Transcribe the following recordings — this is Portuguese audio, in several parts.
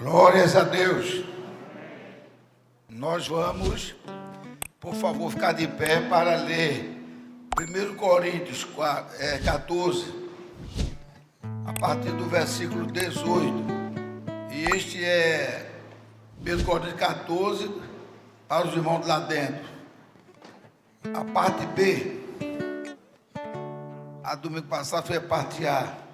Glórias a Deus. Nós vamos, por favor, ficar de pé para ler 1 Coríntios 14, a partir do versículo 18. E este é 1 Coríntios 14 para os irmãos lá dentro. A parte B. A domingo passado foi a parte A.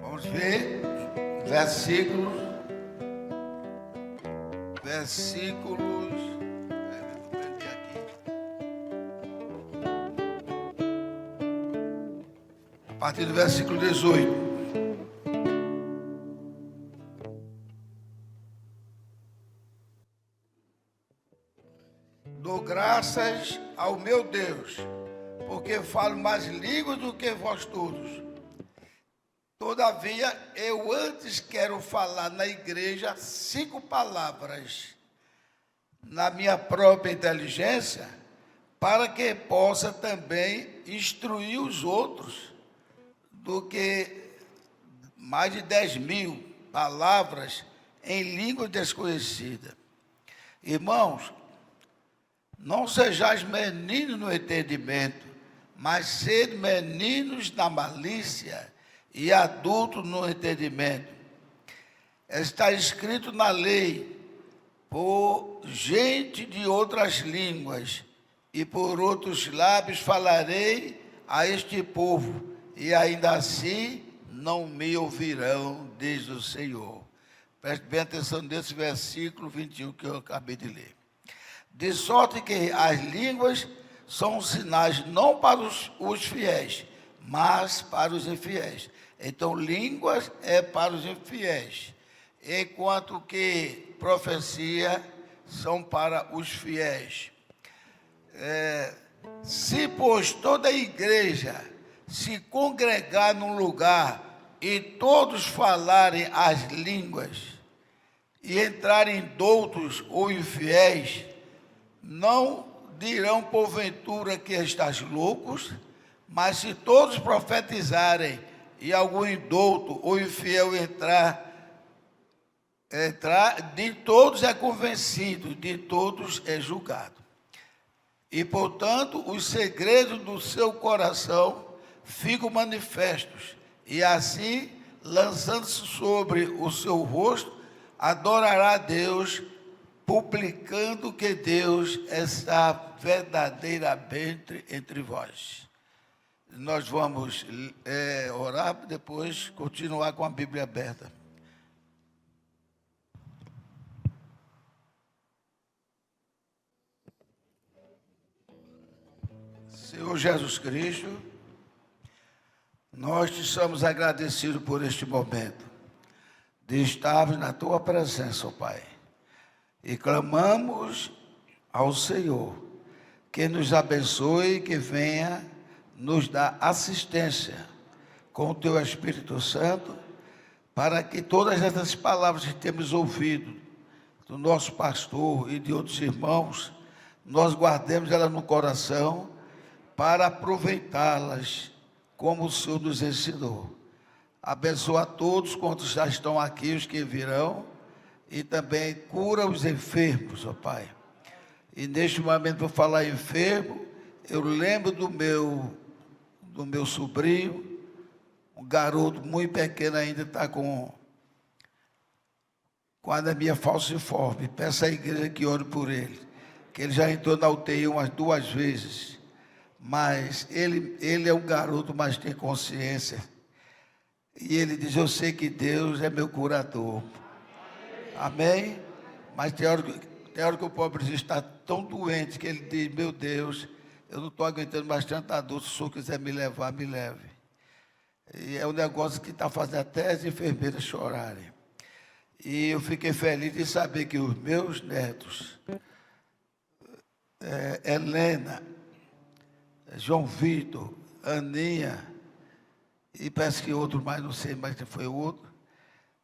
Vamos ver versículos. Vou prender aqui. A partir do versículo 18. Dou graças ao meu Deus, porque falo mais línguas do que vós todos. Todavia, eu antes quero falar na igreja 5 palavras na minha própria inteligência, para que possa também instruir os outros, do que mais de 10.000 palavras em língua desconhecida. Irmãos, não sejais meninos no entendimento, mas sede meninos na malícia e adultos no entendimento. Está escrito na lei: por gente de outras línguas e por outros lábios falarei a este povo, e ainda assim não me ouvirão, diz o Senhor. Preste bem atenção nesse versículo 21 que eu acabei de ler. De sorte que as línguas são sinais não para os fiéis, mas para os infiéis. Então, línguas é para os infiéis, enquanto que profecia são para os fiéis. Se, pois, toda a igreja se congregar num lugar e todos falarem as línguas e entrarem doutos ou infiéis, não dirão porventura que estás loucos, mas se todos profetizarem e algum indouto ou infiel entrar, de todos é convencido, de todos é julgado. E, portanto, os segredos do seu coração ficam manifestos, e assim, lançando-se sobre o seu rosto, adorará a Deus, publicando que Deus está verdadeiramente entre vós. Nós vamos orar, depois continuar com a Bíblia aberta. Senhor Jesus Cristo, nós te somos agradecidos por este momento de estarmos na tua presença, ó Pai. E clamamos ao Senhor que nos abençoe, que venha nos dar assistência com o teu Espírito Santo, para que todas essas palavras que temos ouvido do nosso pastor e de outros irmãos, nós guardemos elas no coração para aproveitá-las como o Senhor nos ensinou. Abençoa a todos quantos já estão aqui, os que virão, e também cura os enfermos, ó Pai. E neste momento, por falar enfermo, eu lembro do meu sobrinho, um garoto muito pequeno ainda, está com anemia falciforme. Peço à igreja que ore por ele, que ele já entrou na UTI umas 2 vezes, mas ele é um garoto, mas tem consciência. E ele diz: eu sei que Deus é meu curador. Amém? Mas tem hora que o pobre está tão doente que ele diz: meu Deus, eu não estou aguentando mais tanta dor, se o senhor quiser me levar, me leve. E é um negócio que está fazendo até as enfermeiras chorarem. E eu fiquei feliz de saber que os meus netos, Helena, João Vitor, Aninha, e parece que outro mais, não sei mais se foi outro,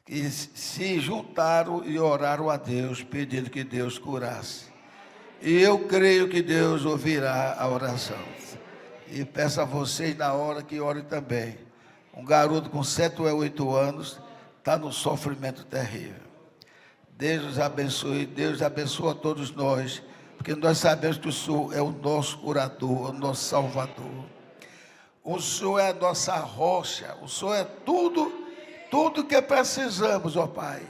que se juntaram e oraram a Deus, pedindo que Deus curasse. E eu creio que Deus ouvirá a oração. E peço a vocês na hora que orem também. Um garoto com 7 ou 8 anos está num sofrimento terrível. Deus os abençoe, Deus abençoa a todos nós, porque nós sabemos que o Senhor é o nosso curador, o nosso salvador. O Senhor é a nossa rocha, o Senhor é tudo que precisamos, ó Pai.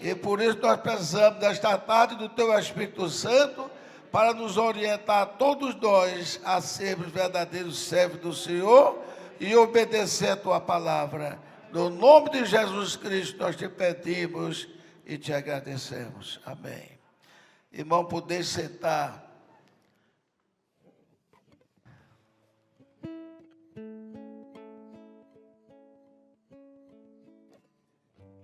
E por isso nós precisamos desta tarde do Teu Espírito Santo, para nos orientar todos nós a sermos verdadeiros servos do Senhor e obedecer a Tua palavra. No nome de Jesus Cristo nós te pedimos e te agradecemos. Amém. Irmão, poder sentar.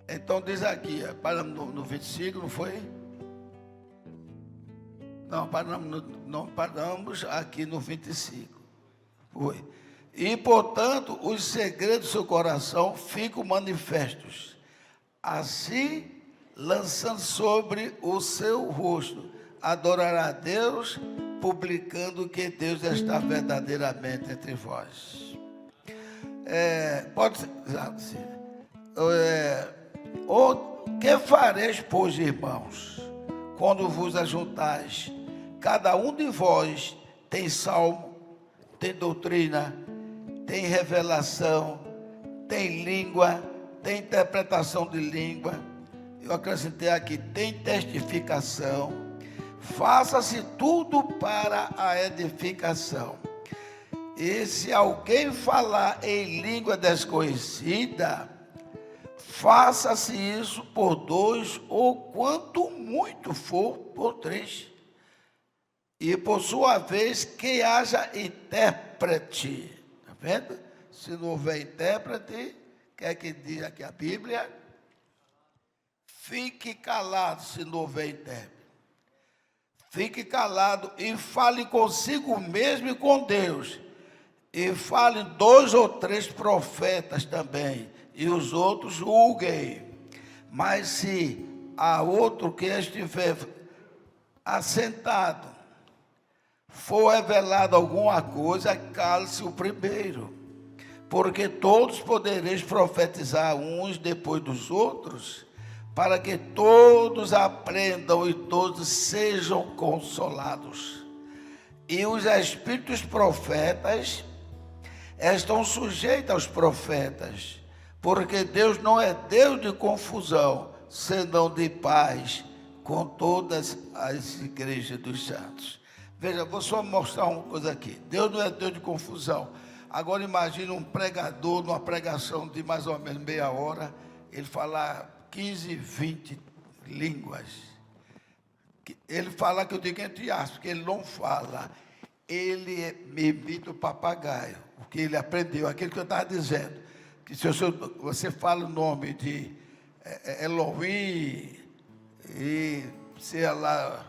Então diz aqui, paramos no 25, não foi? Não paramos aqui no 25. Foi. E, portanto, os segredos do seu coração ficam manifestos. Assim, lançando sobre o seu rosto, adorará a Deus, publicando que Deus está verdadeiramente entre vós. Pode ser assim. O que fareis, pois, irmãos, quando vos ajuntais? Cada um de vós tem salmo, tem doutrina, tem revelação, tem língua, tem interpretação de língua. Eu acrescentei aqui, tem testificação. Faça-se tudo para a edificação. E se alguém falar em língua desconhecida, faça-se isso por 2, ou quanto muito for, por 3. E por sua vez, que haja intérprete. Está vendo? Se não houver intérprete, o que é que diz aqui a Bíblia? Fique calado se não houver intérprete. Fique calado e fale consigo mesmo e com Deus. E fale 2 ou 3 profetas também. E os outros julguem. Mas se há outro que estiver assentado, for revelado alguma coisa, cale-se o primeiro. Porque todos podereis profetizar uns depois dos outros, para que todos aprendam e todos sejam consolados. E os espíritos profetas estão sujeitos aos profetas, porque Deus não é Deus de confusão, senão de paz, com todas as igrejas dos santos. Veja, vou só mostrar uma coisa aqui. Deus não é Deus de confusão. Agora imagine um pregador, numa pregação de mais ou menos meia hora, ele falar 15, 20 línguas. Ele fala, que eu digo entre aspas, porque ele não fala. Ele me imita o papagaio, o que ele aprendeu, aquilo que eu estava dizendo. Que se você fala o nome de Elohim, e sei lá,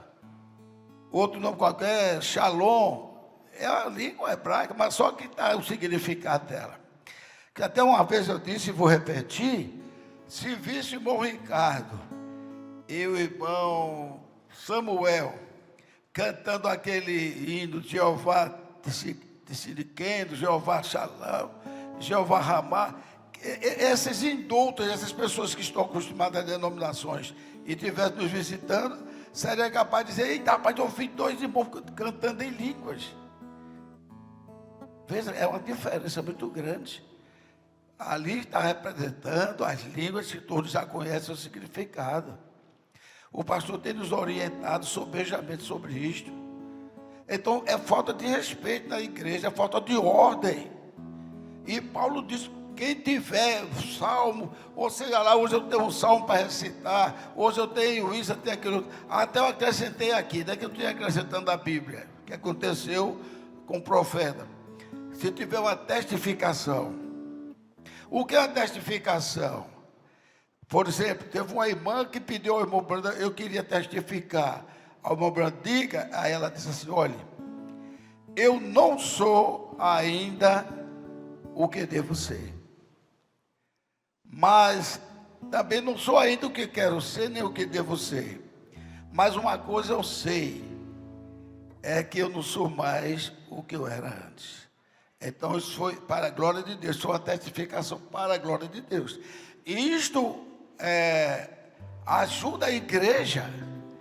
outro nome qualquer, Shalom, é a língua hebraica, mas só que está o significado dela. Que até uma vez eu disse, e vou repetir, se visse o irmão Ricardo e o irmão Samuel cantando aquele hino de Jeová Tsidkenu, Jeová Shalom, Jeová Ramá, esses indultos, essas pessoas que estão acostumadas a denominações e estivessem nos visitando, seria capaz de dizer, eita, rapaz, eu ouvi 2 irmãos cantando em línguas. Veja, é uma diferença muito grande. Ali está representando as línguas que todos já conhecem o significado. O pastor tem nos orientado sobejamente sobre isto. Então, é falta de respeito na igreja, é falta de ordem. E Paulo diz, quem tiver salmo, ou seja lá, hoje eu tenho um salmo para recitar, hoje eu tenho isso, eu tenho aquilo. Até eu acrescentei aqui, não é que eu estou acrescentando a Bíblia, que aconteceu com o profeta. Se tiver uma testificação. O que é a testificação? Por exemplo, teve uma irmã que pediu ao irmão Brando, eu queria testificar. Ao irmão Brando, diga, aí ela disse assim, olha, eu não sou ainda o que devo ser. Mas Também não sou ainda o que quero ser, nem o que devo ser. Mas uma coisa eu sei, é que eu não sou mais o que eu era antes. Então isso foi para a glória de Deus, foi uma testificação para a glória de Deus. E isto ajuda a igreja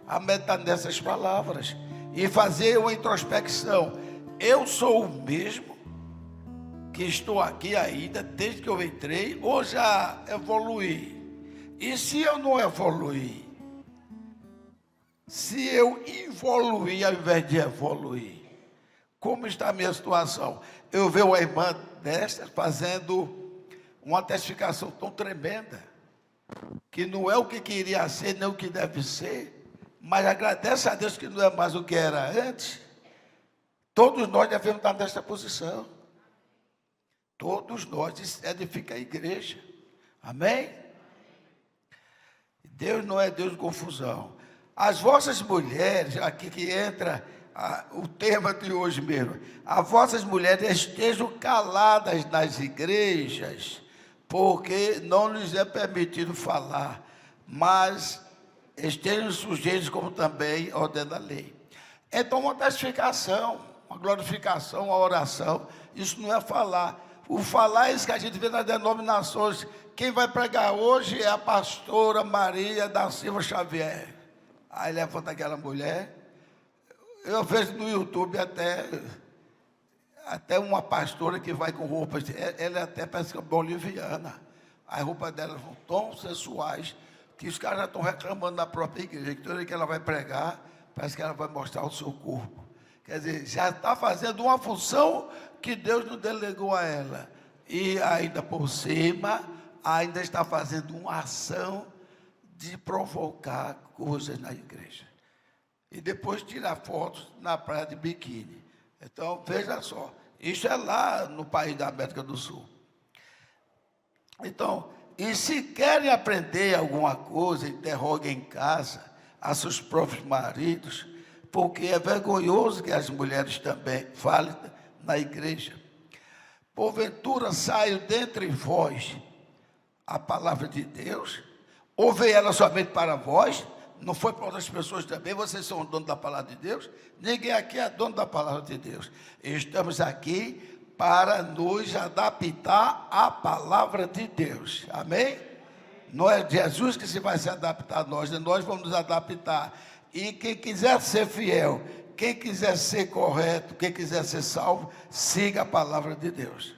a meditar nessas palavras e fazer uma introspecção. Eu sou o mesmo que estou aqui ainda, desde que eu entrei, ou já evoluí? E se eu não evoluir? Se eu evoluir ao invés de evoluir, como está a minha situação? Eu vejo uma irmã desta fazendo uma testificação tão tremenda, que não é o que queria ser, nem o que deve ser, mas agradece a Deus que não é mais o que era antes. Todos nós devemos estar nesta posição. Todos nós, isso edifica a igreja. Amém? Deus não é Deus de confusão. As vossas mulheres, aqui que entra o tema de hoje mesmo, as vossas mulheres estejam caladas nas igrejas, porque não lhes é permitido falar, mas estejam sujeitos como também ordena a lei. Então, uma testificação, uma glorificação, uma oração, isso não é falar. O falar é isso que a gente vê nas denominações. Quem vai pregar hoje é a pastora Maria da Silva Xavier. Aí levanta aquela mulher. Eu vejo no YouTube até uma pastora que vai com roupas, ela até parece que é boliviana. As roupas dela são tão sensuais que os caras já estão reclamando da própria igreja, que toda vez que ela vai pregar, parece que ela vai mostrar o seu corpo. Quer dizer, já está fazendo uma função que Deus não delegou a ela. E ainda por cima, ainda está fazendo uma ação de provocar coisas na igreja. E depois tirar fotos na praia de biquíni. Então, veja só, isso é lá no país da América do Sul. Então, e se querem aprender alguma coisa, interroguem em casa a seus próprios maridos, porque é vergonhoso que as mulheres também falem na igreja. Porventura saio dentre vós a palavra de Deus, ou veio ela somente para vós, não foi para outras pessoas também, vocês são dono da palavra de Deus? Ninguém aqui é dono da palavra de Deus. Estamos aqui para nos adaptar à palavra de Deus. Amém? Não é Jesus que se vai se adaptar a nós, nós vamos nos adaptar. E quem quiser ser fiel, quem quiser ser correto, quem quiser ser salvo, siga a palavra de Deus.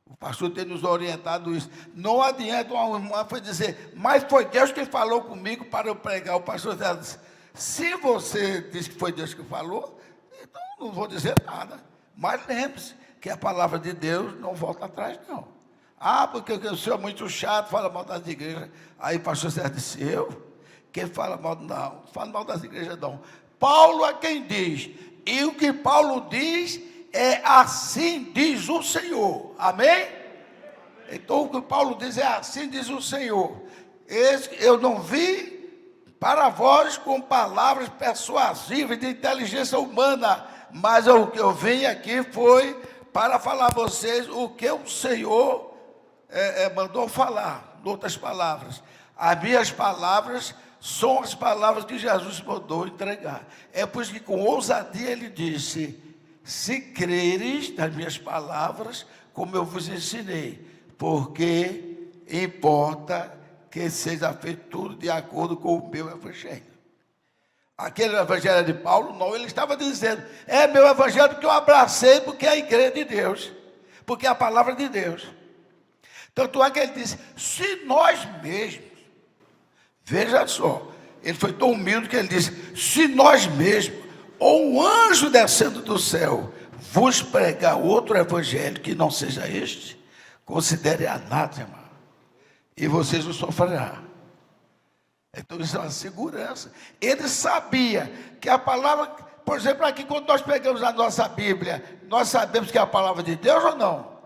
O pastor tem nos orientado isso. Não adianta uma irmã foi dizer, mas foi Deus que falou comigo para eu pregar. O pastor disse, se você disse que foi Deus que falou, então não vou dizer nada. Mas lembre-se que a palavra de Deus não volta atrás, não. Ah, porque o senhor é muito chato, fala mal das igrejas. Aí o pastor Sérgio disse, quem fala mal, não fala mal das igrejas, não. Paulo é quem diz. E o que Paulo diz é assim diz o Senhor. Amém? Então o que Paulo diz é assim diz o Senhor. Eu não vim para vós com palavras persuasivas de inteligência humana, mas o que eu vim aqui foi para falar a vocês o que o Senhor mandou falar. Em outras palavras, as minhas palavras são as palavras que Jesus mandou entregar. É por isso que com ousadia ele disse, se creres nas minhas palavras, como eu vos ensinei, porque importa que seja feito tudo de acordo com o meu evangelho. Aquele evangelho de Paulo, não, ele estava dizendo, é meu evangelho porque eu abracei, porque é a igreja de Deus, porque é a palavra de Deus. Tanto é que ele disse, se nós mesmos, veja só, ele foi tão humilde que ele disse, se nós mesmos, ou um anjo descendo do céu, vos pregar outro evangelho que não seja este, considere anátema, e vocês o sofrerão. Então isso é uma segurança. Ele sabia que a palavra, por exemplo, aqui quando nós pegamos a nossa Bíblia, nós sabemos que é a palavra de Deus ou não?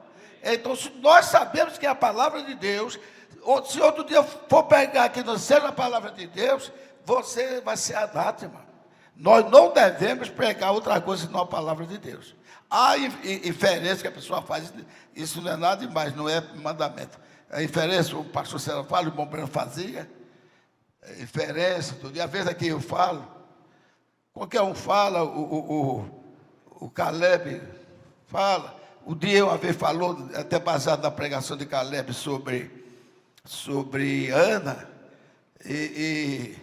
Então se nós sabemos que é a palavra de Deus, ou se outro dia for pegar aqui não seja a palavra de Deus, você vai ser anátema. Nós não devemos pregar outra coisa senão a palavra de Deus. Há inferência que a pessoa faz, isso não é nada demais, não é mandamento. a inferência, o pastor Célio fala, o irmão Breno fazia, inferência, tudo. E às vezes aqui eu falo, qualquer um fala, o Caleb fala, o dia uma vez falou, até baseado na pregação de Caleb sobre Ana, e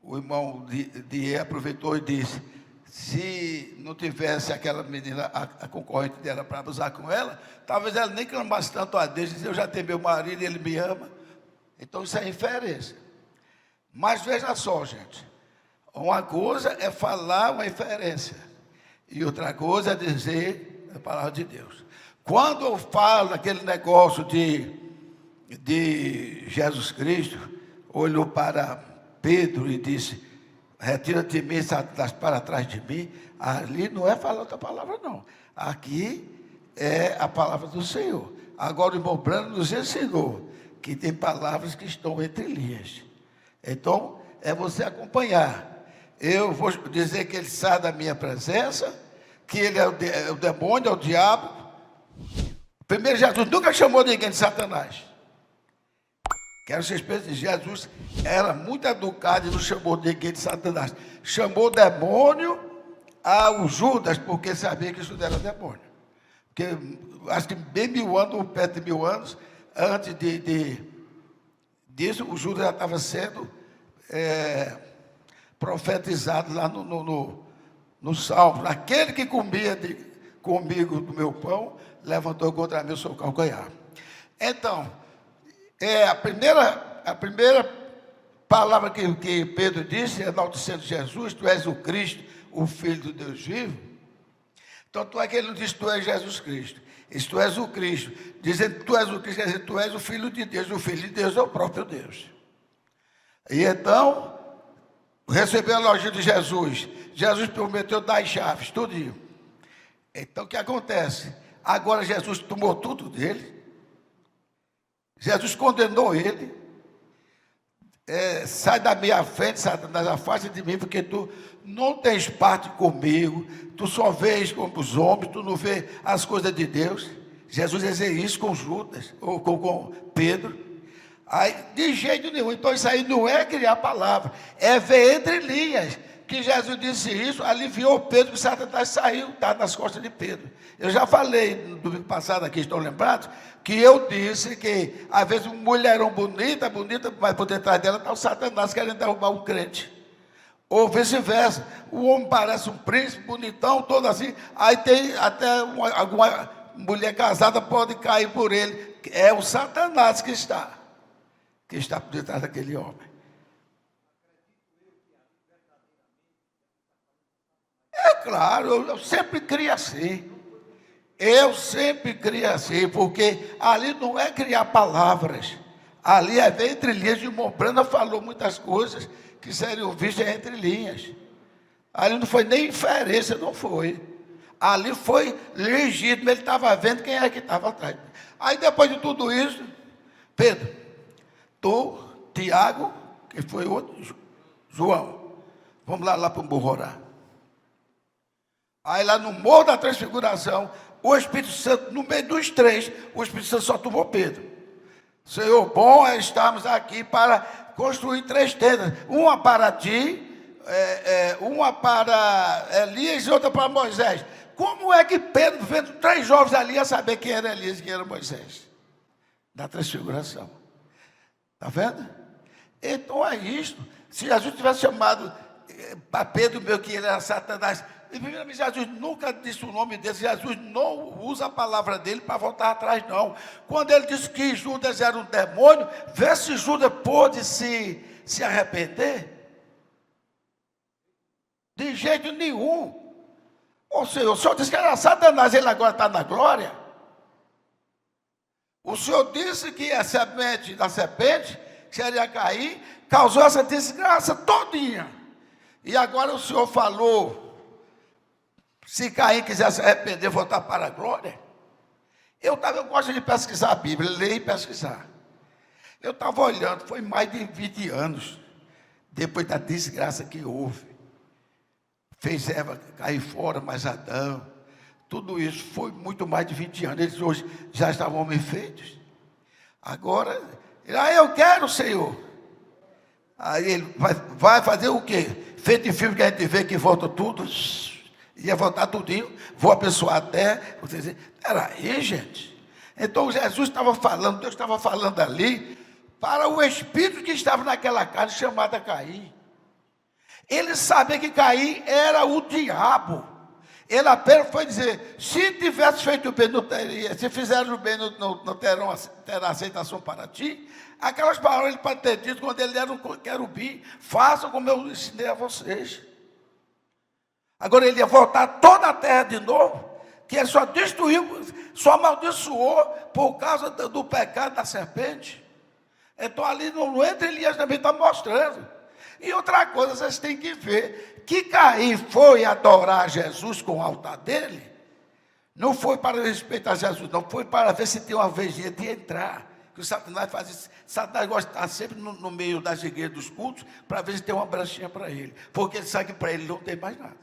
o irmão Die aproveitou e disse, se não tivesse aquela menina, a concorrente dela para abusar com ela, talvez ela nem clamasse tanto a Deus, dizia, eu já tenho meu marido e ele me ama. Então isso é inferência. Mas veja só, gente, uma coisa é falar uma inferência, e outra coisa é dizer a palavra de Deus. Quando eu falo aquele negócio de Jesus Cristo, olhou para Pedro e disse, retira-te de mim, Satanás, para trás de mim. Ali não é falar outra palavra, não. Aqui é a palavra do Senhor. Agora o irmão Brando nos ensinou que tem palavras que estão entre linhas. Então, é você acompanhar. Eu vou dizer que ele sai da minha presença, que ele é o demônio, é o diabo. Primeiro, Jesus nunca chamou ninguém de Satanás. Quero que vocês pensem, Jesus era muito educado e não chamou ninguém de Satanás. Chamou demônio ao Judas, porque sabia que isso era demônio. Porque acho que bem 1000 anos, ou perto de 1000 anos, antes disso, o Judas já estava sendo profetizado lá no Salmo. Aquele que comia comigo do meu pão, levantou contra mim o seu calcanhar. Então, a primeira palavra que Pedro disse, enaltecendo Jesus, tu és o Cristo, o Filho do Deus vivo. Então, tu é que ele não diz, tu és Jesus Cristo. Isso, tu és o Cristo. Dizendo que tu és o Cristo, quer dizer, tu és o Filho de Deus. O Filho de Deus é o próprio Deus. E então, recebeu o elogio de Jesus. Jesus prometeu dar as chaves, tudinho. Então, o que acontece? Agora Jesus tomou tudo dele. Jesus condenou ele. Sai da minha frente, Satanás, afasta de mim, porque tu não tens parte comigo, tu só vês como os homens, tu não vês as coisas de Deus. Jesus dizia isso com Judas, ou com Pedro. Aí, de jeito nenhum. Então isso aí não é criar palavra, é ver entre linhas. Que Jesus disse isso, aliviou Pedro, que Satanás saiu, está nas costas de Pedro. Eu já falei no domingo passado aqui, estão lembrados? Que eu disse que, às vezes, uma mulherão bonita, mas por detrás dela está o Satanás querendo derrubar um crente. Ou vice-versa. O homem parece um príncipe, bonitão, todo assim. Aí tem até alguma mulher casada pode cair por ele. É o Satanás que está por detrás daquele homem. É claro, eu sempre crio assim. Eu sempre crio assim, porque ali não é criar palavras. Ali é ver entre linhas. O irmão Brando falou muitas coisas que seriam vistas entre linhas. Ali não foi nem inferência, não foi. Ali foi legítimo, ele estava vendo quem é que estava atrás. Aí depois de tudo isso, Pedro, tu, Tiago, que foi outro, João, vamos lá para o Morro orar. Aí lá no Morro da Transfiguração, o Espírito Santo, no meio dos três, o Espírito Santo só tomou Pedro. Senhor, bom é estarmos aqui para construir 3 tendas. Uma para ti, uma para Elias e outra para Moisés. Como é que Pedro, vendo 3 jovens ali, ia saber quem era Elias e quem era Moisés? Da Transfiguração. Está vendo? Então é isto. Se Jesus tivesse chamado para Pedro, meu, que ele era Satanás, e primeiramente Jesus nunca disse o nome dele. Jesus não usa a palavra dele para voltar atrás, não. Quando ele disse que Judas era um demônio, vê se Judas pôde se arrepender. De jeito nenhum. Ou seja, o Senhor disse que era Satanás, ele agora está na glória. O Senhor disse que a semente da serpente seria cair, causou essa desgraça todinha. E agora o Senhor falou, se Caim quiser se arrepender, voltar para a glória. Eu gosto de pesquisar a Bíblia, ler e pesquisar. Eu estava olhando, foi mais de 20 anos, depois da desgraça que houve. Fez Eva cair fora, mas Adão. Tudo isso foi muito mais de 20 anos. Eles hoje já estavam homens feitos. Agora, eu quero, Senhor. Aí ele vai fazer o quê? Feito de filme que a gente vê que volta tudo, ia voltar tudinho, vou abençoar até. Você dizer, peraí, gente. Então Jesus estava falando, Deus estava falando ali, para o espírito que estava naquela carne chamada Caim. Ele sabia que Caim era o diabo. Ele apenas foi dizer, se tivesse feito o bem, não teria, se fizeram o bem, não terão aceitação para ti. Aquelas palavras ele pode ter dito quando ele era um querubim, façam como eu ensinei a vocês. Agora ele ia voltar toda a terra de novo, que ele só destruiu, só amaldiçoou por causa do pecado da serpente. Então ali no entre Elias também está mostrando. E outra coisa, vocês têm que ver, que Caim foi adorar Jesus com o altar dele, não foi para respeitar Jesus, não, foi para ver se tem uma vejinha de entrar. Que o Satanás faz isso. Satanás gosta de estar sempre no meio das igrejas dos cultos, para ver se tem uma brechinha para ele, porque ele sabe que para ele não tem mais nada.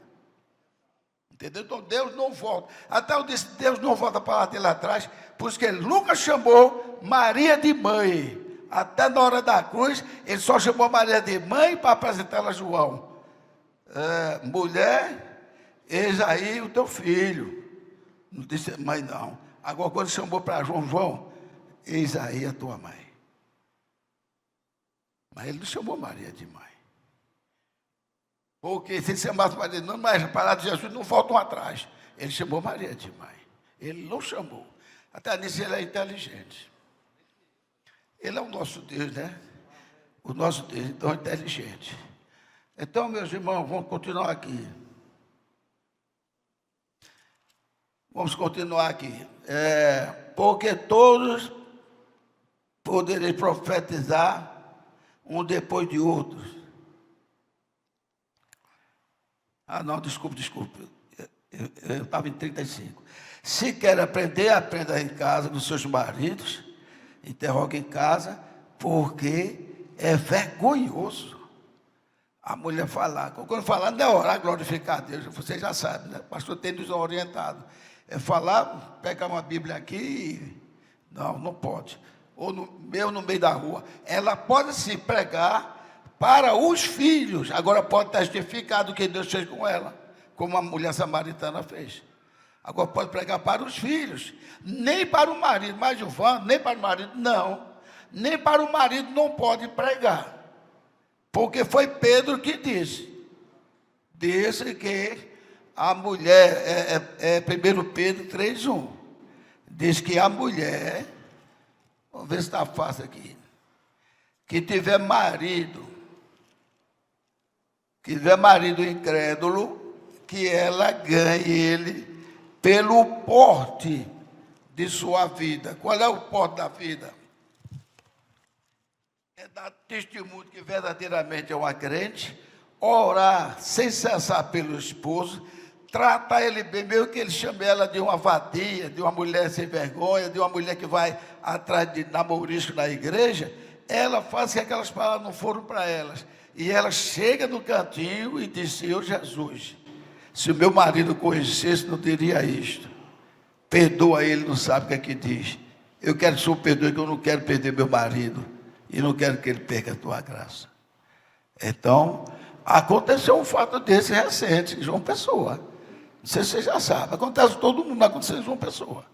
Entendeu? Então Deus não volta. Até eu disse, Deus não volta para lá dele atrás, por isso que ele nunca chamou Maria de mãe. Até na hora da cruz, ele só chamou Maria de mãe para apresentá-la a João. Mulher, eis aí o teu filho. Não disse mãe não. Agora quando chamou para João, eis aí a tua mãe. Mas ele não chamou Maria de mãe. Porque se ele chamasse Maria de mãe, mas as palavras de Jesus não voltam atrás. Ele chamou Maria de mãe. Ele não chamou. Até nisso ele é inteligente. Ele é o nosso Deus, né? O nosso Deus, então, é inteligente. Então, meus irmãos, vamos continuar aqui. Vamos continuar aqui. Porque todos podereis profetizar um depois de outros. Não, desculpe. Eu estava em 35. Se quer aprender, aprenda em casa dos seus maridos. Interroga em casa, porque é vergonhoso a mulher falar. Quando falar, não é orar, glorificar a Deus, você já sabe, né? O pastor tem nos orientado. É falar, pegar uma Bíblia aqui e... Não pode. Ou no meio da rua. Ela pode se pregar para os filhos. Agora pode testificar do que Deus fez com ela, como a mulher samaritana fez. Agora pode pregar para os filhos, nem para o marido, mas Giovana, nem para o marido, não. Nem para o marido não pode pregar. Porque foi Pedro que disse. Disse que a mulher, 1 Pedro 3:1. Diz que a mulher, vamos ver se está fácil aqui, que tiver marido incrédulo, que ela ganhe ele pelo porte de sua vida. Qual é o porte da vida? É dar testemunho que verdadeiramente é uma crente, orar sem cessar pelo esposo, tratar ele bem, mesmo que ele chame ela de uma vadia, de uma mulher sem vergonha, de uma mulher que vai atrás de namorisco na igreja, ela faz que aquelas palavras não foram para elas. E ela chega no cantinho e diz, Senhor Jesus, se o meu marido conhecesse, não diria isto. Perdoa ele, não sabe o que é que diz. Eu quero que o Senhor perdoe, que eu não quero perder meu marido. E não quero que ele perca a tua graça. Então, aconteceu um fato desse recente, em João Pessoa. Não sei se você já sabe. Acontece todo mundo, aconteceu em João Pessoa.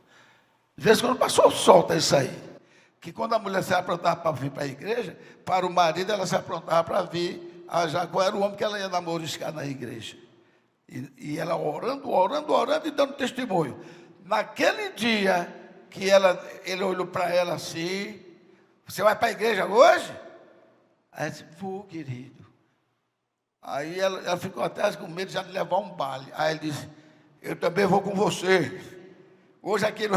Às vezes, quando o pastor solta isso aí, que quando a mulher se aprontava para vir para a igreja, para o marido, ela se aprontava para vir a Jacó, era o homem que ela ia namoriscar na igreja. E ela orando e dando testemunho. Naquele dia que ele olhou para ela assim, você vai para a igreja hoje? Aí ela disse, vou, querido. Aí ela ficou até com medo já de levar um baile. Aí ele disse, eu também vou com você. Hoje aquilo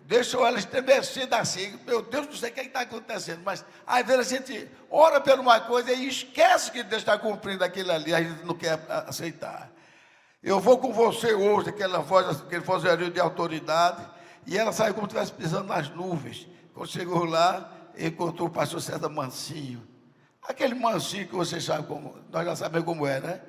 deixou ela estremecida assim. Meu Deus, não sei o que está acontecendo. Mas às vezes a gente ora por uma coisa e esquece que Deus está cumprindo aquilo ali. A gente não quer aceitar. Eu vou com você hoje, aquele vozerio de autoridade. E ela saiu como se estivesse pisando nas nuvens. Quando chegou lá, encontrou o pastor César Mansinho. Aquele mansinho que você sabe como, nós já sabemos como é, né?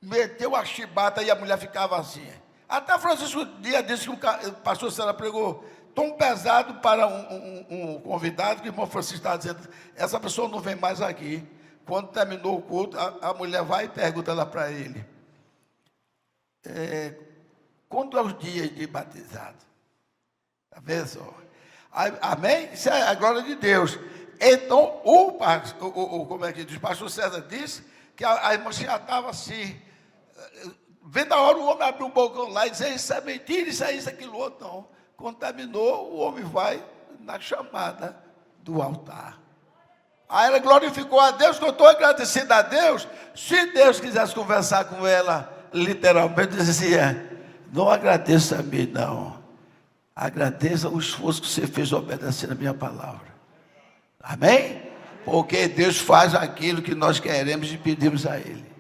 Meteu a chibata e a mulher ficava assim. Até Francisco Dias disse que o pastor César pregou tom pesado para um convidado, que o irmão Francisco estava dizendo, essa pessoa não vem mais aqui. Quando terminou o culto, a mulher vai e pergunta lá para ele, quando é os dias de batizado? Está vendo só? Amém? Isso é a glória de Deus. Então, como é que diz? O pastor César disse que a irmã já estava assim, vendo a hora o homem abriu o bocão lá e disse, isso é mentira, isso é isso, aquilo outro. Não. Quando terminou, o homem vai na chamada do altar. Aí ela glorificou a Deus, que eu estou agradecido a Deus. Se Deus quisesse conversar com ela, literalmente dizia, não agradeça a mim, não. Agradeça o esforço que você fez obedecendo a minha palavra. Amém? Porque Deus faz aquilo que nós queremos e pedimos a Ele.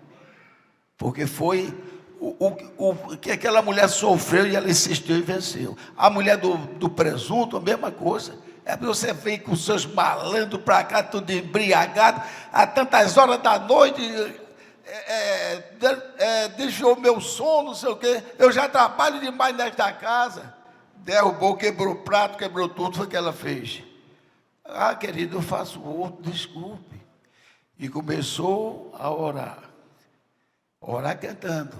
Porque foi o que aquela mulher sofreu e ela insistiu e venceu. A mulher do presunto, a mesma coisa. É porque você vem com seus malandros para cá, tudo embriagado, a tantas horas da noite, deixou o meu sono, não sei o quê. Eu já trabalho demais nesta casa. Derrubou, quebrou o prato, quebrou tudo, foi o que ela fez. Ah, querido, eu faço outro, desculpe. E começou a orar. Orar cantando.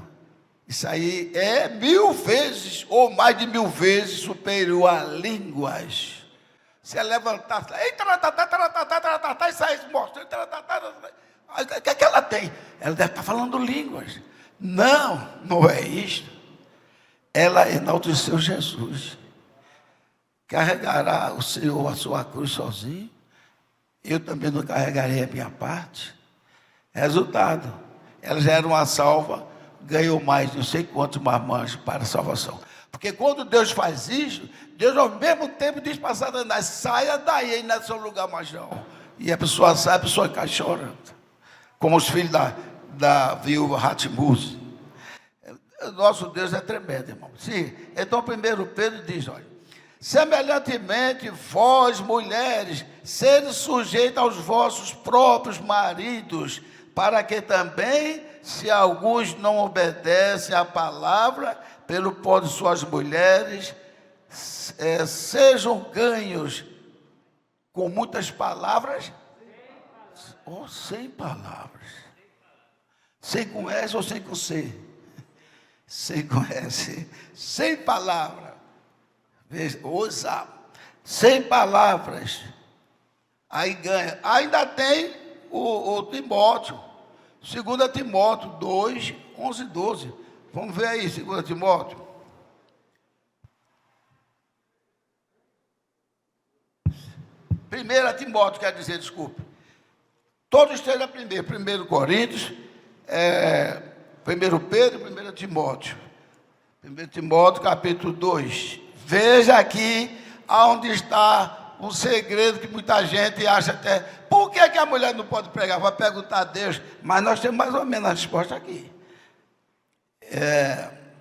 Isso aí é 1000 vezes, ou mais de 1000 vezes superior a línguas. Se ela levantar, e sair mostrando, o que é que ela tem? Ela deve estar falando línguas. Não, não é isto. Ela enalteceu Jesus. Carregará o Senhor a sua cruz sozinho. Eu também não carregarei a minha parte. Resultado, ela já era uma salva, ganhou mais não sei quantos marmanjos para a salvação. Porque quando Deus faz isso, Deus ao mesmo tempo diz para Satanás, saia daí, não é seu lugar mais não. E a pessoa sai, a pessoa cai chorando. Como os filhos da viúva Ratmuse. Nosso Deus é tremendo, irmão. Sim. Então, 1 Pedro diz, olha, semelhantemente, vós, mulheres, sede sujeitos aos vossos próprios maridos, para que também, se alguns não obedecem à palavra, pelo pó de suas mulheres, sejam ganhos com muitas palavras, ou sem palavras. Sem com S ou sem com C? Sem com S, sem palavra. Ouça, sem palavras. Aí ganha. Ainda tem o Timóteo. 2 Timóteo 2, 11 e 12. Vamos ver aí, 2 Timóteo. Primeira Timóteo, quer dizer, desculpe. Todos estejam primeiro. 1 Coríntios, 1 Pedro e 1 Timóteo. 1 Timóteo, capítulo 2. Veja aqui onde está um segredo que muita gente acha até. Por que a mulher não pode pregar? Vai perguntar a Deus. Mas nós temos mais ou menos a resposta aqui.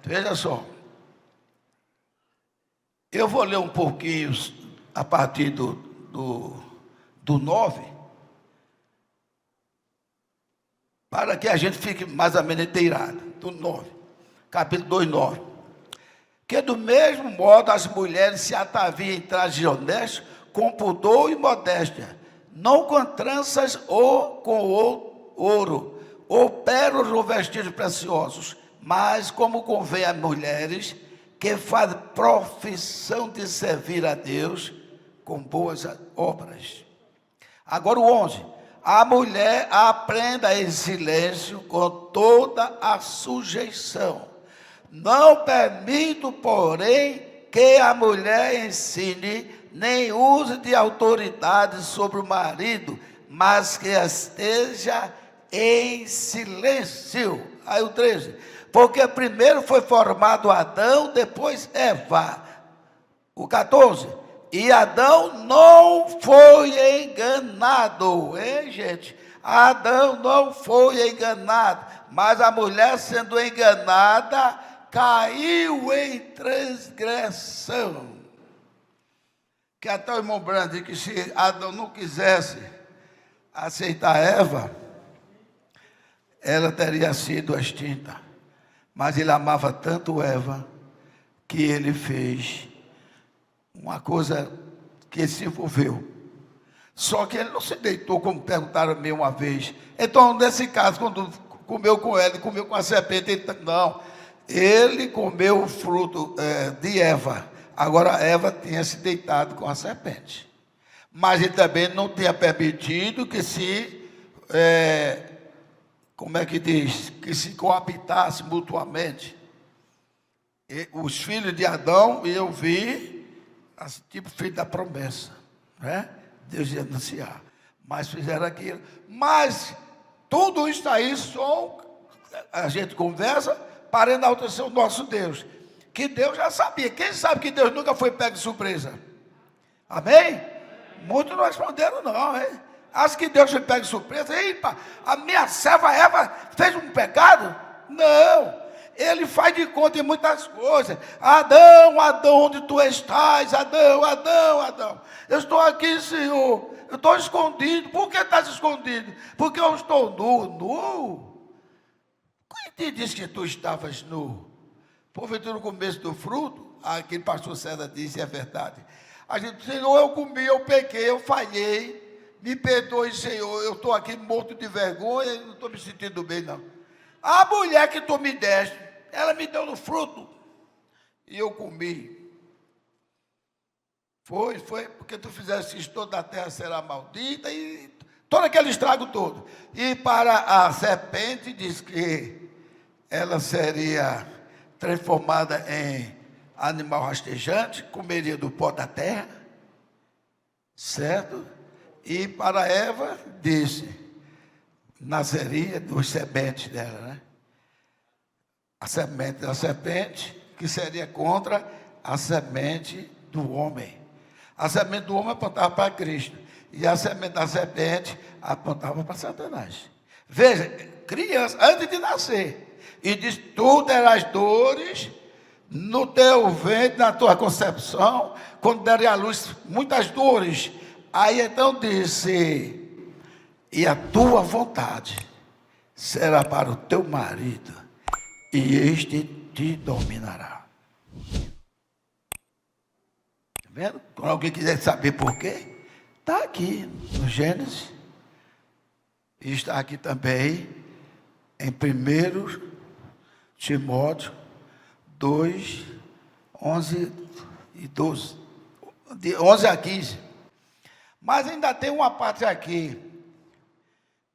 Veja só. Eu vou ler um pouquinho a partir do 9, para que a gente fique mais ou menos inteirado. Do 9, capítulo 2, 9. Que do mesmo modo as mulheres se ataviam em trajes honestos, com pudor e modéstia, não com tranças ou com ouro, ou pérolas ou vestidos preciosos, mas como convém a mulheres que fazem profissão de servir a Deus com boas obras. Agora o 11. A mulher aprenda em silêncio com toda a sujeição. Não permito, porém, que a mulher ensine, nem use de autoridade sobre o marido, mas que esteja em silêncio. Aí o 13. Porque primeiro foi formado Adão, depois Eva. O 14. E Adão não foi enganado. Hein, gente? Adão não foi enganado. Mas a mulher, sendo enganada, caiu em transgressão. Que até o irmão Brando diz que se Adão não quisesse aceitar Eva, ela teria sido extinta. Mas ele amava tanto Eva, que ele fez uma coisa que ele se envolveu. Só que ele não se deitou, como perguntaram a mim uma vez. Então, nesse caso, quando comeu com ela, comeu com a serpente, não. Ele comeu o fruto de Eva. Agora, Eva tinha se deitado com a serpente. Mas ele também não tinha permitido que se, como é que diz? Que se coabitasse mutuamente. E os filhos de Adão, eu vi, assim, tipo filho da promessa, né? Deus ia anunciar. Mas fizeram aquilo. Mas tudo isso aí só a gente conversa para enaltecer o nosso Deus. Que Deus já sabia. Quem sabe que Deus nunca foi pego de surpresa? Amém? Muitos não responderam não, hein? Acho que Deus foi pego de surpresa. Eita, a minha serva Eva fez um pecado? Não. Ele faz de conta em muitas coisas. Adão, Adão, onde tu estás? Adão, Adão, Adão. Eu estou aqui, Senhor. Eu estou escondido. Por que estás escondido? Porque eu estou nu. Nu? Quem te disse que tu estavas nu? Porventura no começo do fruto, aquele pastor César disse, é verdade. A gente, Senhor, eu comi, eu pequei, eu falhei. Me perdoe, Senhor. Eu estou aqui morto de vergonha e não estou me sentindo bem, não. A mulher que tu me deste, ela me deu no fruto e eu comi. Foi, porque tu fizeste isso, toda a terra será maldita e todo aquele estrago todo. E para a serpente diz que ela seria transformada em animal rastejante, comeria do pó da terra, certo? E para Eva disse, nasceria dos sementes dela, né? A semente da serpente, que seria contra a semente do homem. A semente do homem apontava para Cristo. E a semente da serpente apontava para Satanás. Veja, criança, antes de nascer. E diz, tu terás dores no teu ventre, na tua concepção, quando derem à luz muitas dores. Aí então disse, e a tua vontade será para o teu marido, e este te dominará. Está vendo? Quando alguém quiser saber por quê, está aqui no Gênesis. E está aqui também em 1 Timóteo 2, 11 e 12. De 11 a 15. Mas ainda tem uma parte aqui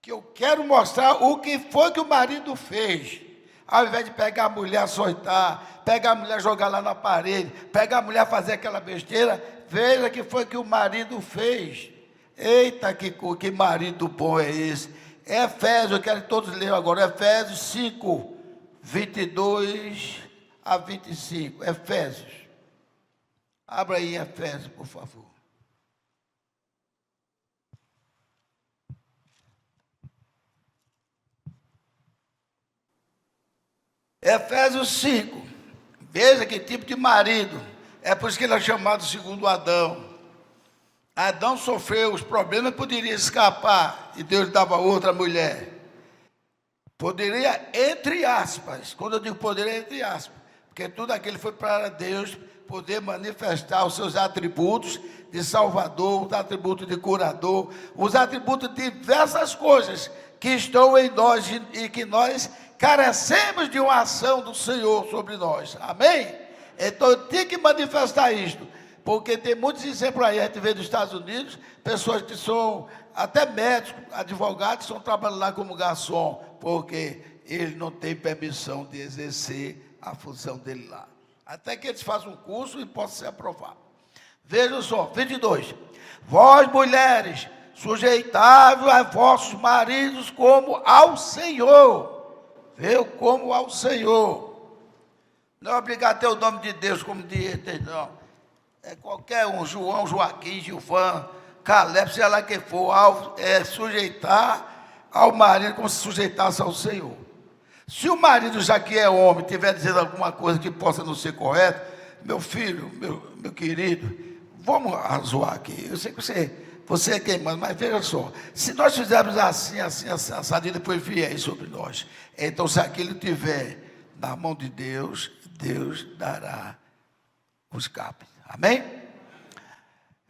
que eu quero mostrar o que foi que o marido fez. Ao invés de pegar a mulher, açoitar, pegar a mulher, jogar lá na parede, pegar a mulher, fazer aquela besteira, veja o que foi que o marido fez. Eita, que marido bom é esse. Efésios, eu quero que todos leiam agora, Efésios 5, 22 a 25. Efésios. Abra aí Efésios, por favor. Efésios 5, veja que tipo de marido, é por isso que ele é chamado segundo Adão. Adão sofreu os problemas, poderia escapar, e Deus dava outra mulher. Poderia, entre aspas, quando eu digo poderia, entre aspas, porque tudo aquilo foi para Deus poder manifestar os seus atributos de Salvador, os atributos de curador, os atributos de diversas coisas que estão em nós e que nós carecemos de uma ação do Senhor sobre nós. Amém? Então eu tenho que manifestar isto, porque tem muitos exemplos aí, a gente vê dos Estados Unidos, pessoas que são até médicos, advogados, que estão trabalhando lá como garçom, porque ele não tem permissão de exercer a função dele lá. Até que eles façam um curso e possam ser aprovados. Vejam só, 22. Vós, mulheres, sujeitáveis a vossos maridos como ao Senhor. Eu como ao Senhor. Não é obrigado a ter o nome de Deus como dieta, não. É qualquer um, João, Joaquim, Gilvan, Caleb, sei lá quem for, sujeitar ao marido como se sujeitasse ao Senhor. Se o marido, já que é homem, estiver dizendo alguma coisa que possa não ser correta, meu filho, meu querido, vamos zoar aqui. Eu sei que você é quem manda, mas veja só, se nós fizermos assim, e depois vier sobre nós, então se aquilo estiver na mão de Deus, Deus dará o escape. Amém?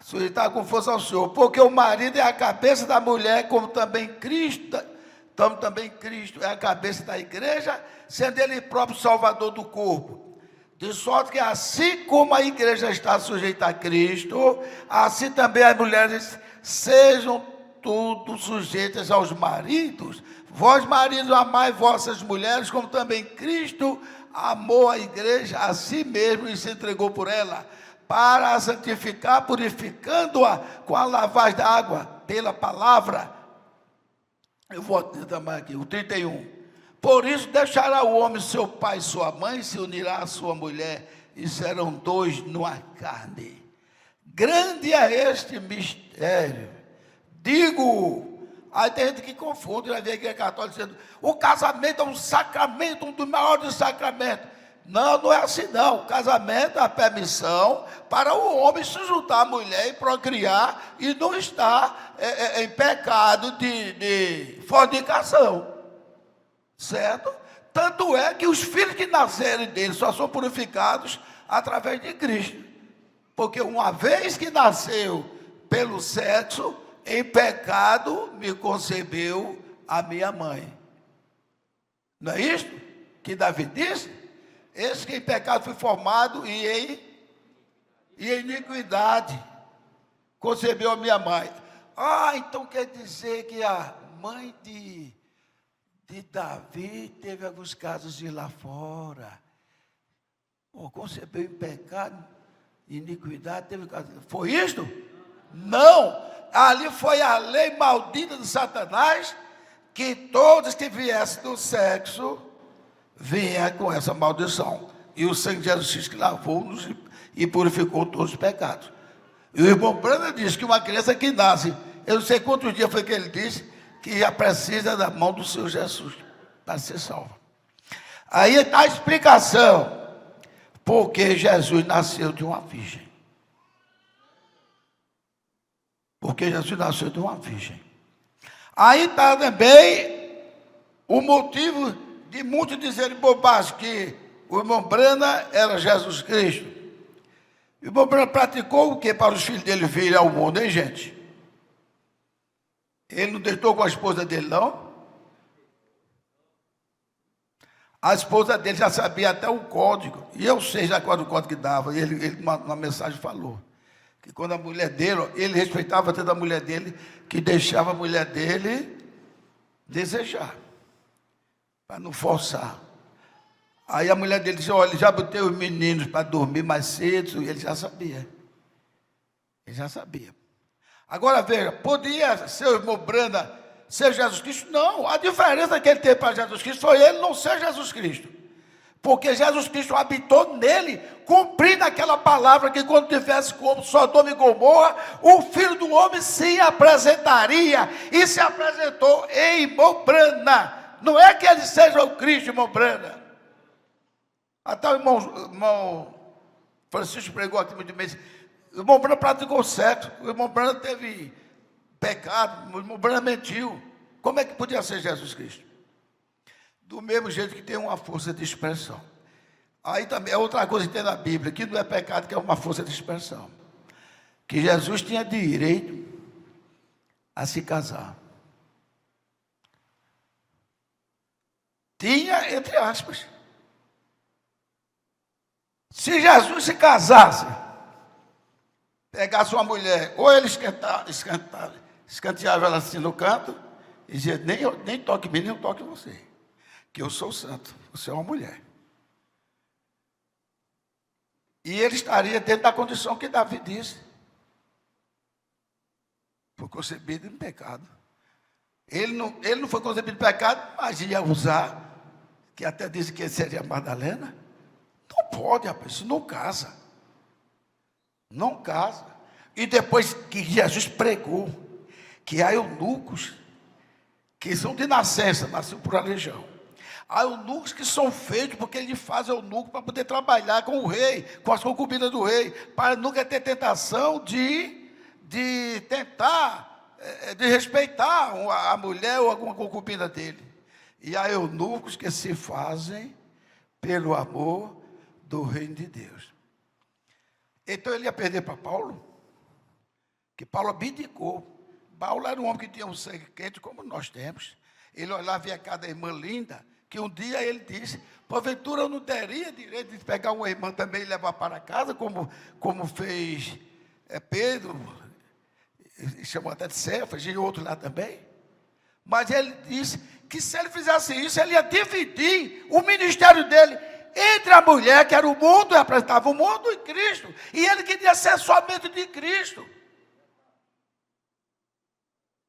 Sujeitar com força ao Senhor, porque o marido é a cabeça da mulher, como também Cristo é a cabeça da igreja, sendo ele próprio salvador do corpo. De sorte que assim como a igreja está sujeita a Cristo, assim também as mulheres sejam tudo sujeitas aos maridos. Vós, maridos, amai vossas mulheres, como também Cristo amou a igreja a si mesmo e se entregou por ela, para a santificar, purificando-a com a lavagem da água, pela palavra. Eu vou também aqui, o 31. Por isso deixará o homem seu pai e sua mãe, se unirá à sua mulher, e serão dois numa carne. Grande é este mistério. Digo, aí tem gente que confunde, vai ver a igreja católica dizendo, o casamento é um sacramento, um dos maiores sacramentos. Não, não é assim não. O casamento é a permissão para o homem se juntar à mulher e procriar e não estar em pecado de fornicação. Certo? Tanto é que os filhos que nascerem dele só são purificados através de Cristo. Porque uma vez que nasceu pelo sexo, em pecado me concebeu a minha mãe. Não é isto que Davi disse? Esse que em pecado foi formado e em iniquidade concebeu a minha mãe. Ah, então quer dizer que a mãe de Davi teve alguns casos de lá fora. Concebeu em pecado, iniquidade, teve casos. Foi isto? Não! Ali foi a lei maldita de Satanás, que todos que viessem do sexo vinha com essa maldição. E o sangue de Jesus Cristo que lavou-nos e purificou todos os pecados. E o irmão Branda diz que uma criança que nasce, eu não sei quantos dias foi que ele disse, que já precisa da mão do Senhor Jesus para ser salvo. Aí está a explicação, porque Jesus nasceu de uma virgem. Porque Jesus nasceu de uma virgem. Aí está também o motivo de muitos dizerem bobagem, que o irmão Brana era Jesus Cristo. O irmão Brana praticou o que para os filhos dele virem ao mundo, hein, gente? Ele não deitou com a esposa dele, não? A esposa dele já sabia até o código. E eu sei já qual era o código que dava. E ele na mensagem falou que quando a mulher dele, ele respeitava tanto a mulher dele, que deixava a mulher dele desejar, para não forçar. Aí a mulher dele disse, olha, já botei os meninos para dormir mais cedo. E ele já sabia. Ele já sabia. Agora veja, podia ser o irmão Branda ser Jesus Cristo? Não, a diferença que ele teve para Jesus Cristo foi ele não ser Jesus Cristo. Porque Jesus Cristo habitou nele, cumprindo aquela palavra que quando tivesse como Sodoma e Gomorra, o Filho do Homem se apresentaria, e se apresentou em irmão Branda. Não é que ele seja o Cristo, irmão Branda. Até o irmão Francisco pregou aqui muito bem. O irmão Brana praticou sexo, o irmão Brana teve pecado, o irmão Brana mentiu. Como é que podia ser Jesus Cristo? Do mesmo jeito que tem uma força de expressão. Aí também é outra coisa que tem na Bíblia, que não é pecado, que é uma força de expressão. Que Jesus tinha direito a se casar. Tinha, entre aspas. Se Jesus se casasse, pegasse uma mulher, ou ele escanteava ela assim no canto, e dizia, nem toque em mim, nem eu toque em você, que eu sou santo, você é uma mulher. E ele estaria dentro da condição que Davi disse, foi concebido em pecado. Ele não foi concebido em pecado, mas ia usar, que até disse que ele seria Madalena. Não pode, rapaz, isso não casa. Não casa. E depois que Jesus pregou que há eunucos que são de nascença, nasceu por aleijão. Há eunucos que são feitos porque ele faz eunuco para poder trabalhar com o rei, com as concubinas do rei, para nunca ter tentação de tentar, de respeitar a mulher ou alguma concubina dele. E há eunucos que se fazem pelo amor do reino de Deus. Então ele ia perder para Paulo? que Paulo abdicou. Paulo era um homem que tinha um sangue quente, como nós temos. Ele olhava e via cada irmã linda, que um dia ele disse, porventura eu não teria direito de pegar uma irmã também e levar para casa, como fez Pedro, chamou até de Cefas, e outros lá também. Mas ele disse que se ele fizesse isso, ele ia dividir o ministério dele entre a mulher, que era o mundo, e apresentava o mundo, e Cristo. E ele queria ser somente de Cristo.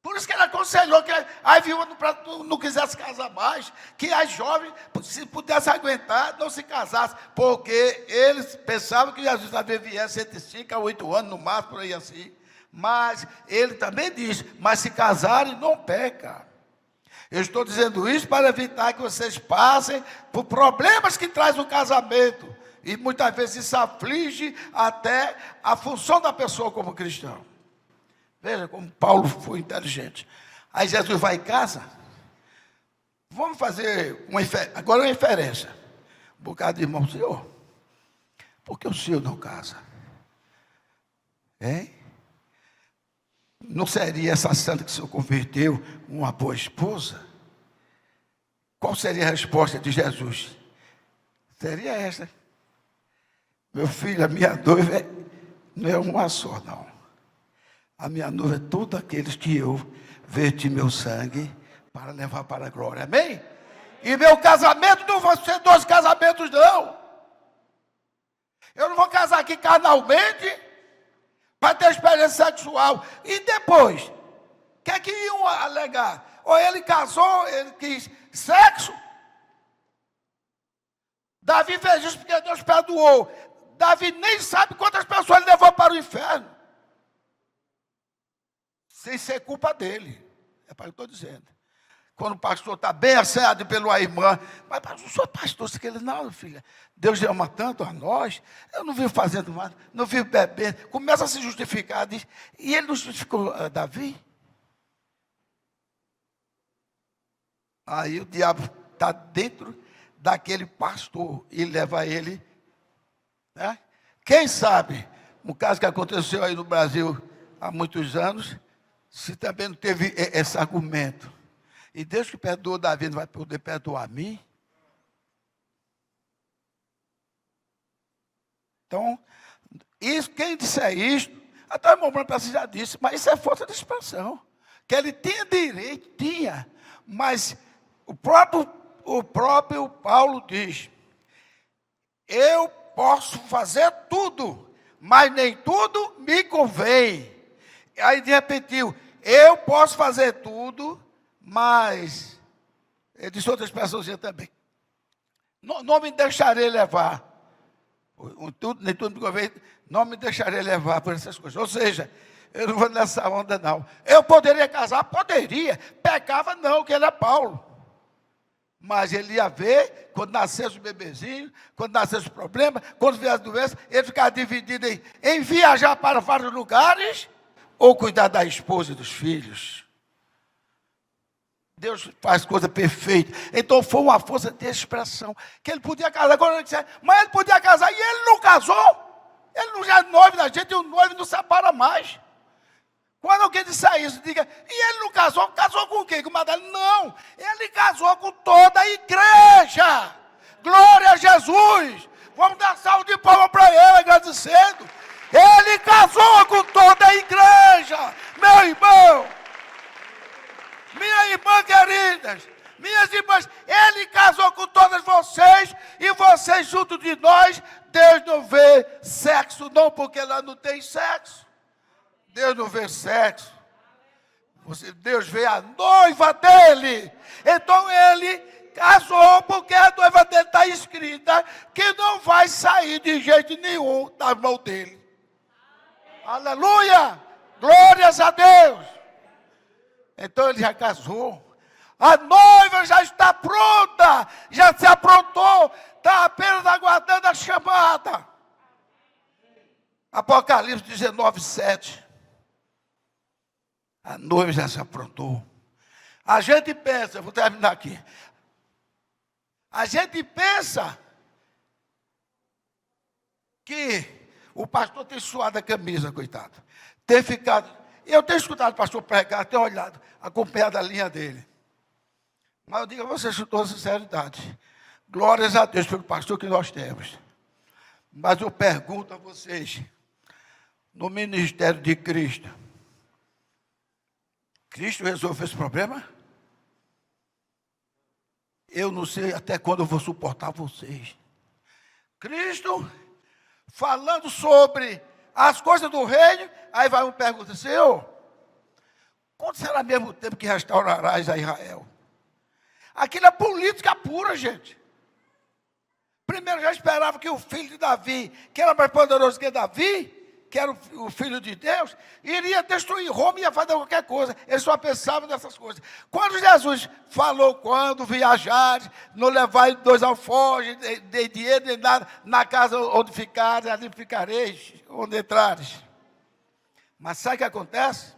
Por isso que ele aconselhou que a viúva não quisesse casar mais, que as jovens, se pudesse aguentar, não se casassem, porque eles pensavam que Jesus talvez viesse entre 5 a 8 anos, no máximo, por aí assim. Mas ele também diz, mas se casarem, não peca. Eu estou dizendo isso para evitar que vocês passem por problemas que traz o casamento. E muitas vezes isso aflige até a função da pessoa como cristão. Veja como Paulo foi inteligente. Aí Jesus vai em casa. Vamos fazer agora uma inferência. Um bocado de irmão, Senhor, por que o senhor não casa? Hein? Não seria essa santa que o senhor converteu uma boa esposa? Qual seria a resposta de Jesus? Seria essa. Meu filho, a minha noiva não é uma só, não. A minha noiva é todos aqueles que eu verti meu sangue para levar para a glória. Amém? E meu casamento não vai ser 2 casamentos, não. Eu não vou casar aqui carnalmente para ter experiência sexual. E depois, o que é que iam alegar? Ou ele casou, ele quis sexo. Davi fez isso porque Deus perdoou. Davi nem sabe quantas pessoas ele levou para o inferno. Sem ser culpa dele. É para o que eu estou dizendo. Quando o pastor está bem asseado pela irmã, mas o senhor pastor, você quer? Não, filha, Deus ama tanto a nós, eu não vivo fazendo nada, não vivo bebendo, começa a se justificar, diz, e ele não justificou Davi? Aí o diabo está dentro daquele pastor e leva ele, né? Quem sabe, um caso que aconteceu aí no Brasil há muitos anos, se também não teve esse argumento. E Deus que perdoou Davi não vai poder perdoar a mim? Então, isso, quem disser isto, até o irmão Branco já disse, mas isso é força de expressão. Que ele tinha direito, tinha, mas o próprio Paulo diz, eu posso fazer tudo, mas nem tudo me convém. Aí ele repetiu, eu posso fazer tudo, mas, ele disse outras pessoas também, não me deixarei levar, nem tudo me convém, não me deixarei levar por essas coisas. Ou seja, eu não vou nessa onda não. Eu poderia casar? Poderia. Pecava não, que ele é Paulo. Mas ele ia ver, quando nascesse o bebezinho, quando nascesse o problema, quando viesse a doença, ele ficava dividido em viajar para vários lugares, ou cuidar da esposa e dos filhos. Deus faz coisa perfeita. Então foi uma força de expressão. Que ele podia casar, agora ele disse, mas ele podia casar e ele não casou. Ele não já é noivo da gente e o noivo não separa mais. Quando alguém disser isso, diga, e ele não casou? Casou com quem? Com Madalena? Não, ele casou com toda a igreja. Glória a Jesus. Vamos dar salve de palmas para ele, agradecendo. Ele casou com toda a igreja, meu irmão. Minha irmã queridas, minhas irmãs, ele casou com todas vocês, e vocês junto de nós, Deus não vê sexo, não, porque lá não tem sexo. Deus não vê sexo. Deus vê a noiva dele. Então ele casou porque a noiva dele está escrita que não vai sair de jeito nenhum da mão dele. Aleluia! Glórias a Deus! Então ele já casou. A noiva já está pronta, já se aprontou, está apenas aguardando a chamada. Apocalipse 19, 7. A noiva já se aprontou. A gente pensa, vou terminar aqui. A gente pensa que o pastor tem suado a camisa, coitado. Tem ficado, Eu tenho escutado o pastor pregar, tenho olhado, acompanhado a linha dele. Mas eu digo a vocês com toda sinceridade, glórias a Deus pelo pastor que nós temos. Mas eu pergunto a vocês, no ministério de Cristo, Cristo resolveu esse problema? Eu não sei até quando eu vou suportar vocês. Cristo falando sobre as coisas do reino, aí vai me perguntar, Senhor, quando será mesmo tempo que restaurarás a Israel? Aquilo é política pura, gente. Primeiro já esperava que o filho de Davi, que era mais poderoso que Davi, que era o filho de Deus, iria destruir Roma e ia fazer qualquer coisa. Eles só pensavam nessas coisas. Quando Jesus falou, quando viajares, não levai 2 alforjes, nem dinheiro, nem nada, na casa onde ficares, ali ficareis, onde entrares. Mas sabe o que acontece?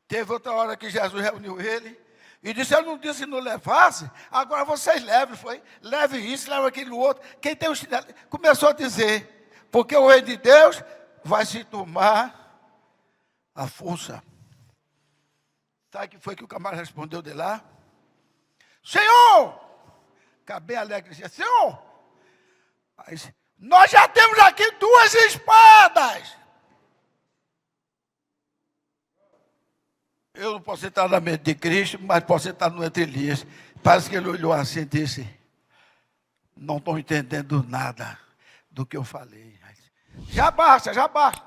Teve outra hora que Jesus reuniu ele, e disse, eu não disse que não levasse, agora vocês levem, leve isso, leve aquilo outro. Quem tem o chinelo, começou a dizer, porque o reino de Deus vai se tomar a força. Sabe o que foi que o camarada respondeu de lá? Senhor! Acabei alegre, disse, Senhor! Aí, nós já temos aqui 2 espadas. Eu não posso entrar na mente de Cristo, mas posso entrar no entre Elias. Parece que ele olhou assim e disse, não estou entendendo nada do que eu falei. Já basta, já basta.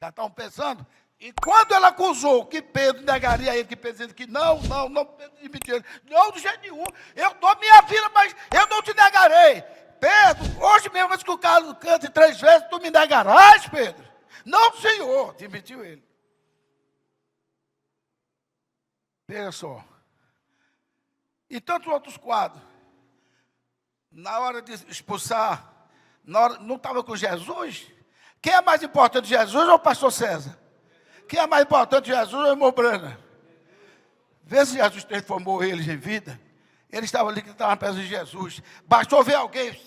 Já estão pensando. E quando ela acusou que Pedro negaria ele, que Pedro disse que não, Pedro admitiu ele. Não, do jeito nenhum. Eu dou minha vida, mas eu não te negarei. Pedro, hoje mesmo, antes que o Carlos cante 3 vezes, tu me negarás, Pedro? Não, Senhor, admitiu ele. Veja só. E tantos outros quadros. Na hora de expulsar, não estava com Jesus? Quem é mais importante, Jesus ou o pastor César? Quem é mais importante, Jesus ou o irmão Brana? Vê se Jesus transformou eles em vida. Eles estavam ali que estavam perto de Jesus. Bastou ver alguém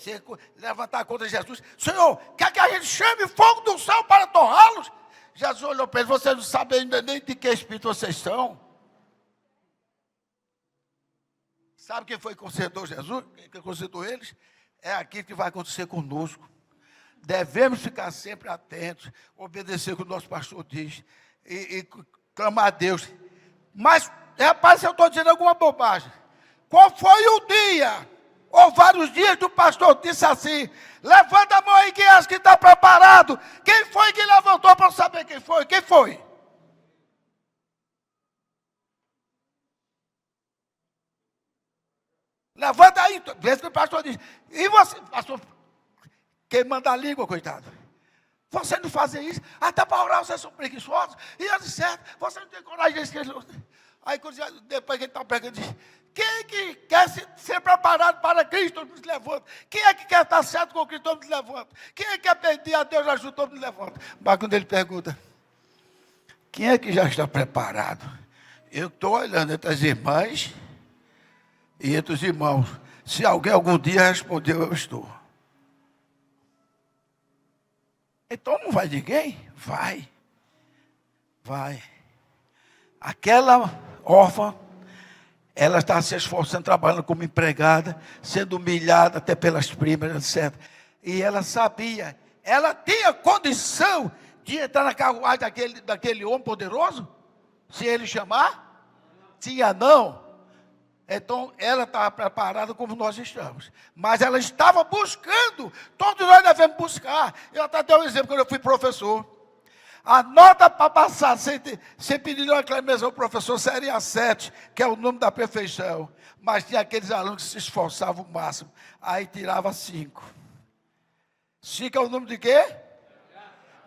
levantar contra Jesus. Senhor, quer que a gente chame fogo do céu para torrá-los? Jesus olhou para eles, vocês não sabem ainda nem de que espírito vocês são. Sabe quem foi que consertou Jesus? Quem consertou eles? É aquilo que vai acontecer conosco. Devemos ficar sempre atentos, obedecer o que o nosso pastor diz e clamar a Deus. Mas, rapaz, se eu estou dizendo alguma bobagem, qual foi o dia, ou vários dias, que o pastor disse assim, levanta a mão aí quem acha que está preparado. Quem foi que levantou para eu saber quem foi? Quem foi? Levanta aí, vê se o pastor diz. E você, pastor, quem manda a língua, coitado. Você não fazer isso, até para orar vocês são preguiçosos. E eu disse, certo, você não tem coragem de esquecer. Aí depois que ele está pregando, diz, quem é que quer ser preparado para Cristo, nos levanta. Quem é que quer estar certo com Cristo, nos levanta. Quem é que quer pedir a Deus ajuda, nos levanta. Mas quando ele pergunta, quem é que já está preparado? Eu estou olhando entre as irmãs e entre os irmãos. Se alguém algum dia respondeu, eu estou. Então não vai ninguém? Vai. Aquela órfã, ela está se esforçando, trabalhando como empregada, sendo humilhada até pelas primas, etc. E ela sabia, ela tinha condição de entrar na carruagem daquele homem poderoso? Se ele chamar? Tinha não. Então, ela estava preparada como nós estamos. Mas ela estava buscando. Todos nós devemos buscar. Eu até dei um exemplo quando eu fui professor. A nota para passar, sem pedir uma aclamação ao professor, seria 7, que é o número da perfeição. Mas tinha aqueles alunos que se esforçavam o máximo. Aí tirava 5. 5 é o número de quê?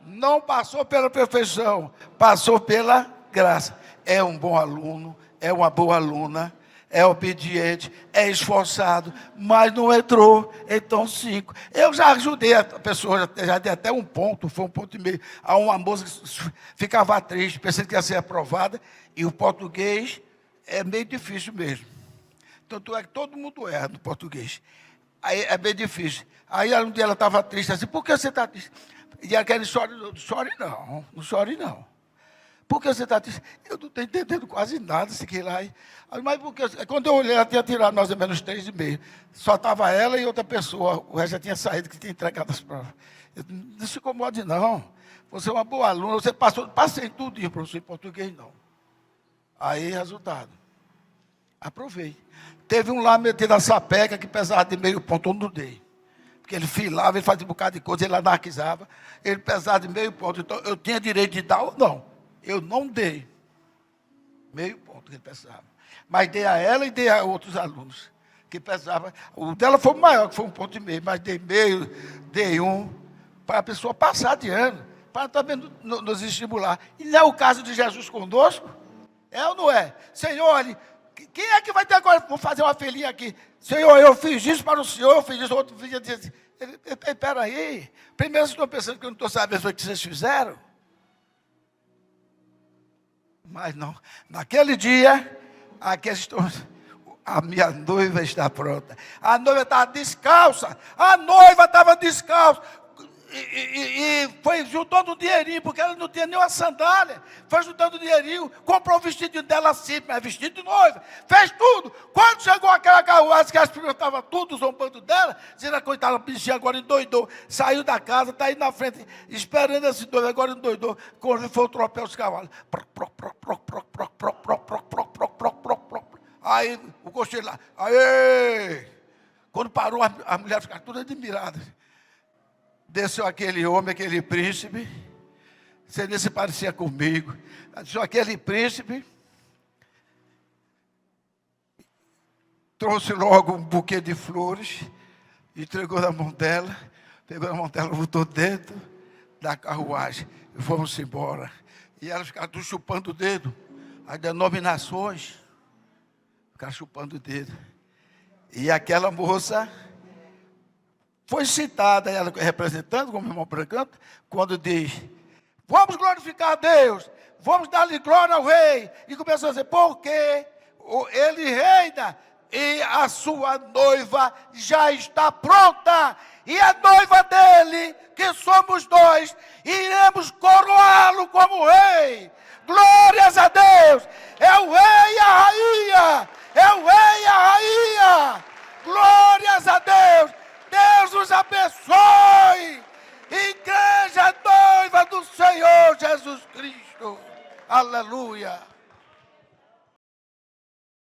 Não passou pela perfeição, passou pela graça. É um bom aluno, é uma boa aluna, é obediente, é esforçado, mas não entrou, então 5. Eu já ajudei a pessoa, já dei até 1 ponto, foi 1,5 ponto. A uma moça que ficava triste, pensando que ia ser aprovada, e o português é meio difícil mesmo. Tanto é que todo mundo erra no português. Aí é bem difícil. Aí um dia ela estava triste, assim, por que você está triste? E aquele chore não, não chore não. Por que você está dizendo? Eu não estou entendendo quase nada, fiquei lá. Mas por que? Quando eu olhei, ela tinha tirado mais ou menos 3,5. Só estava ela e outra pessoa. O resto já tinha saído, que tinha entregado as provas. Não se incomode, não. Você é uma boa aluna, você passei em tudo, professor, em português, não. Aí, resultado. Aprovei. Teve um lá metido a sapeca que pesava de meio ponto, eu não dei. Porque ele filava, ele fazia um bocado de coisa, ele anarquizava. Ele pesava de meio ponto. Então, eu tinha direito de dar ou não. Eu não dei. Meio ponto que ele pesava. Mas dei a ela e dei a outros alunos. Que pesava. O dela foi maior, que foi 1,5 ponto. Mas dei meio, dei 1. Para a pessoa passar de ano. Para também nos estimular. E não é o caso de Jesus conosco? É ou não é? Senhor, olha, quem é que vai ter agora? Vou fazer uma filhinha aqui. Senhor, eu fiz isso para o Senhor, eu fiz isso. Outro filho diz assim, espera aí. Primeiro vocês estão pensando que eu não estou sabendo o que vocês fizeram? Mas não. Naquele dia, a minha noiva está pronta. A noiva estava descalça. A noiva estava descalça. E foi juntando um dinheirinho, porque ela não tinha nenhuma sandália. Foi juntando dinheirinho, comprou o vestido dela simples, mas vestido de noiva. Fez tudo. Quando chegou aquela carruagem, que as primas estavam tudo zombando dela, dizendo, coitada, a bichinha agora endoidou. Saiu da casa, está aí na frente, esperando esse noivo, agora endoidou. Quando foi o tropel os cavalos. Aí o cocheiro lá, aê! Quando parou, a mulher ficava toda admirada. Desceu aquele homem, aquele príncipe, você nem se parecia comigo. Desceu aquele príncipe, trouxe logo um buquê de flores, entregou na mão dela, pegou na mão dela, botou dentro da carruagem, e fomos embora. E elas ficaram tudo chupando o dedo, as denominações, ficaram chupando o dedo. E aquela moça foi citada, ela representando, como o irmão Brancante, quando diz, vamos glorificar a Deus, vamos dar-lhe glória ao rei. E começou a dizer, porque ele reina e a sua noiva já está pronta. E a noiva dele, que somos nós, iremos coroá-lo como rei. Glórias a Deus! É o rei e a rainha! É o rei e a rainha! Glórias a Deus! Deus nos abençoe! Igreja noiva do Senhor Jesus Cristo! Aleluia!